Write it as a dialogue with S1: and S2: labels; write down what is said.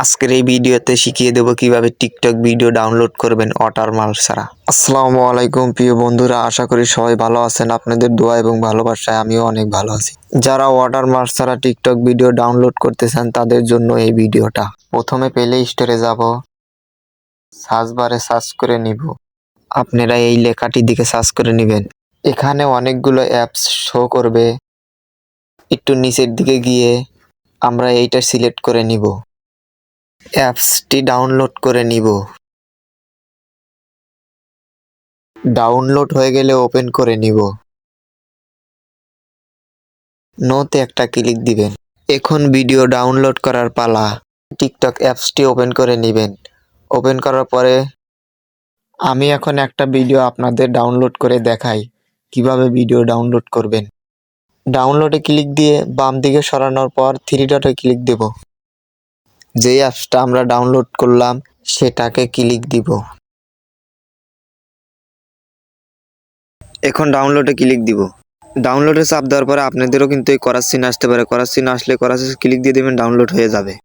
S1: আজকের এই ভিডিওতে শিখিয়ে দেব কিভাবে টিকটক ভিডিও ডাউনলোড করবেন ওয়াটারমার্ক ছাড়া। আসসালামু আলাইকুম প্রিয় বন্ধুরা, আশা করি সবাই ভালো আছেন। আপনাদের দোয়া এবং ভালোবাসায় আমিও অনেক ভালো আছি। যারা ওয়াটারমার্ক ছাড়া টিকটক ভিডিও ডাউনলোড করতে চান তাদের জন্য এই ভিডিওটা। প্রথমে প্লে স্টোরে যাব, সার্চ বারে সার্চ করে নিব। আপনারা এই লেখাটির দিকে সার্চ করে নেবেন। এখানে অনেকগুলো অ্যাপস শো করবে। একটু নিচের দিকে গিয়ে আমরা এইটা সিলেক্ট করে নিব। অ্যাপসটি ডাউনলোড করে নিব। ডাউনলোড হয়ে গেলে ওপেন করে নিব। নোতে একটা ক্লিক দিবেন। এখন ভিডিও ডাউনলোড করার পালা। টিকটক অ্যাপসটি ওপেন করে নেবেন। ওপেন করার পরে আমি এখন একটা ভিডিও আপনাদের ডাউনলোড করে দেখাই কিভাবে ভিডিও ডাউনলোড করবেন। ডাউনলোডে ক্লিক দিয়ে বাম দিকে সরানোর পর থ্রি ডটে ক্লিক দেব। যেই অ্যাপসটা আমরা ডাউনলোড করলাম সেটাকে ক্লিক দিব। এখন ডাউনলোডে ক্লিক দিব। ডাউনলোডে চাপ দেওয়ার পরে আপনাদেরও কিন্তু এই করার চিহ্ন আসতে পারে। করার চিহ্ন আসলে করার ক্লিক দিয়ে দেবেন, ডাউনলোড হয়ে যাবে।